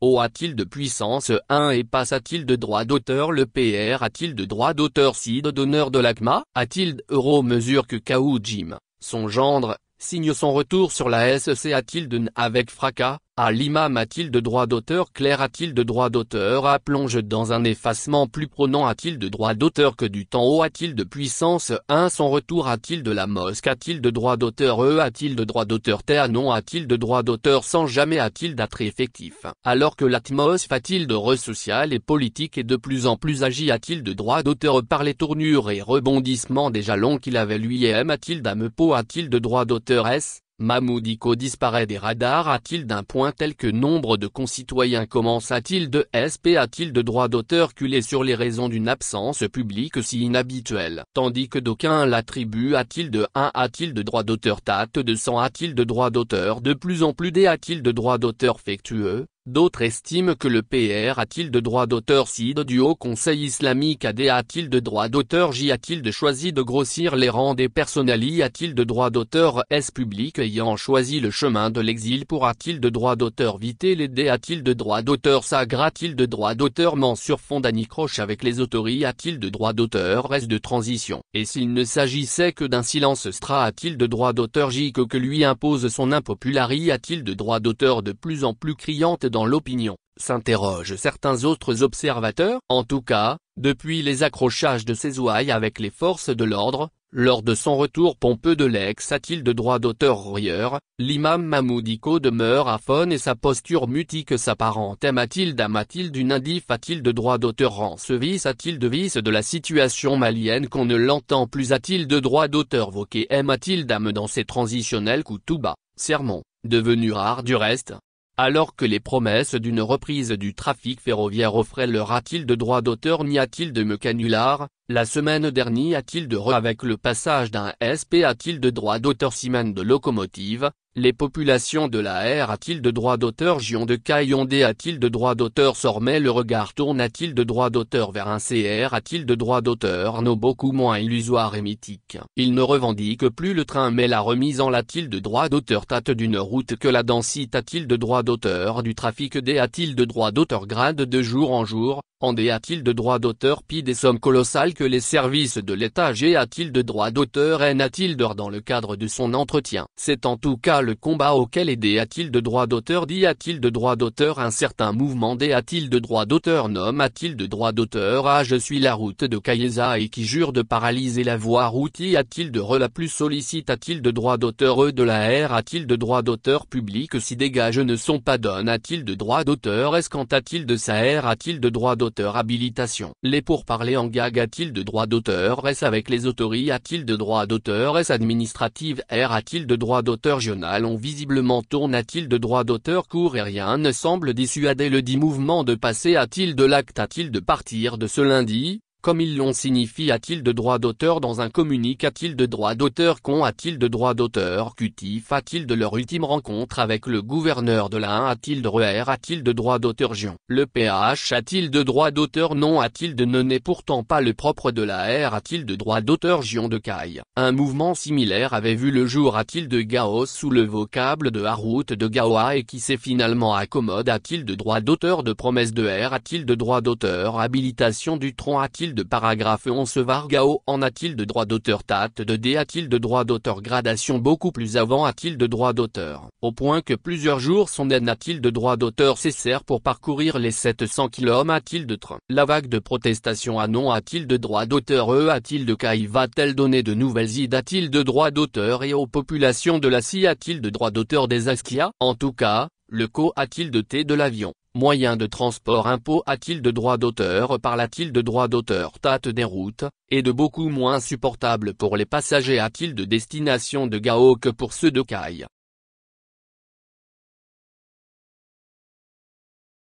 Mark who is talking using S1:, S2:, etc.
S1: O a-t-il de puissance 1 et passe a-t-il de droit d'auteur le PR a-t-il de droit d'auteur si d'honneur de l'ACMA a-t-il euro mesure que Kao Jim, son gendre, signe son retour sur la SEC a-t-il de avec fracas, à l'imam a-t-il de droit d'auteur Claire a-t-il de droit d'auteur à plonge dans un effacement plus prenant a-t-il de droit d'auteur que du temps haut a-t-il de puissance 1 son retour a-t-il de la mosque a-t-il de droit d'auteur a-t-il de droit d'auteur non a-t-il de droit d'auteur sans jamais a-t-il d'attrait effectif alors que l'atmosphère a-t-il de social et politique et de plus en plus agi a-t-il de droit d'auteur par les tournures et rebondissements des jalons qu'il avait lui-même a-t-il d'Amepo a-t-il de droit d'auteur Mamoudiko disparaît des radars a-t-il d'un point tel que nombre de concitoyens commence a-t-il de SP a-t-il de droit d'auteur culé sur les raisons d'une absence publique si inhabituelle tandis que d'aucuns l'attribuent a-t-il de 1 a-t-il de droit d'auteur tate de 100 a-t-il de droit d'auteur de plus en plus a-t-il de droit d'auteur factueux. D'autres estiment que le PR a-t-il de droit d'auteur CID du Haut Conseil islamique AD a-t-il de droit d'auteur J a-t-il de choisi de grossir les rangs des personnels I a-t-il de droit d'auteur S public ayant choisi le chemin de l'exil pour a-t-il de droit d'auteur Vité les D a-t-il de droit d'auteur Sagre a-t-il de droit d'auteur Ment sur fond d'anicroche avec les autorités a-t-il de droit d'auteur S de transition et s'il ne s'agissait que d'un silence Stra a-t-il de droit d'auteur J que lui impose son impopularité a-t-il de droit d'auteur de plus en plus criante dans l'opinion, s'interrogent certains autres observateurs. En tout cas, depuis les accrochages de ses ouailles avec les forces de l'ordre, lors de son retour pompeux de l'ex a-t-il de droit d'auteur rieur, l'imam Mamoudiko demeure aphone et sa posture mutique s'apparente a-t-il d'une indif a-t-il de droit d'auteur en ce vice a-t-il de vice de la situation malienne qu'on ne l'entend plus a-t-il de droit d'auteur voqué a-t-il d'âme dans ses transitionnels Koutouba, sermons, devenus rares du reste. Alors que les promesses d'une reprise du trafic ferroviaire offraient leur a-t-il de droit d'auteur n'y a-t-il de me canular, la semaine dernière a-t-il de avec le passage d'un SP a-t-il de droit d'auteur Siemens de locomotive, les populations de la R a-t-il de droit d'auteur Gion de Caillondé a-t-il de droit d'auteur Sormais le regard tourne a-t-il de droit d'auteur vers un CR a-t-il de droit d'auteur non beaucoup moins illusoire et mythique. Il ne revendique plus le train mais la remise en a-t-il de droit d'auteur tate d'une route que la densité a-t-il de droit d'auteur du trafic D a-t-il de droit d'auteur grade de jour en jour, en D a-t-il de droit d'auteur pi des sommes colossales que les services de l'État G a-t-il de droit d'auteur N a-t-il d'or dans le cadre de son entretien. C'est en tout cas le combat auquel aider a-t-il de droit d'auteur dit a-t-il de droit d'auteur un certain mouvement D a-t-il de droit d'auteur nom a-t-il de droit d'auteur je suis la route de Kayeza et qui jure de paralyser la voie routière a-t-il de la plus sollicite a-t-il de droit d'auteur de la R a-t-il de droit d'auteur public si dégage ne sont pas donne a-t-il de droit d'auteur est-ce qu'en a-t-il de sa R a-t-il de droit d'auteur habilitation les pourparlers en gag a-t-il de droit d'auteur S avec les autorités a-t-il de droit d'auteur S administrative R a-t-il de droit d'auteur journal visiblement tourne a-t-il de droit d'auteur court et rien ne semble dissuader le dit mouvement de passer a-t-il de l'acte a-t-il de partir de ce lundi, comme ils l'ont signifie a-t-il de droit d'auteur dans un communiqué a-t-il de droit d'auteur con a-t-il de droit d'auteur cutif a-t-il de leur ultime rencontre avec le gouverneur de la 1 a-t-il de RER a-t-il de droit d'auteur Gion le PH a-t-il de droit d'auteur non a-t-il de ne n'est pourtant pas le propre de la R a-t-il de droit d'auteur Gion de Caille. Un mouvement similaire avait vu le jour a-t-il de Gao sous le vocable de Harout de Gaoa et qui s'est finalement accommode a-t-il de droit d'auteur de promesse de R a-t-il de droit d'auteur habilitation du tronc a-t-il de paragraphe 11 Vargao en a-t-il de droit d'auteur tate de D a-t-il de droit d'auteur gradation beaucoup plus avant a-t-il de droit d'auteur au point que plusieurs jours son N a-t-il de droit d'auteur cessèrent pour parcourir les 700 km a-t-il de train. La vague de protestation à non a-t-il de droit d'auteur a-t-il de Caille va-t-elle donner de nouvelles idées a-t-il de droit d'auteur et aux populations de la CI a-t-il de droit d'auteur des Askia en tout cas, le co a-t-il de T de l'avion. Moyen de transport impôt a-t-il de droit d'auteur parle-t-il de droit d'auteur tate des routes, et de beaucoup moins supportable pour les passagers a-t-il de destination de Gao que pour ceux de Caille.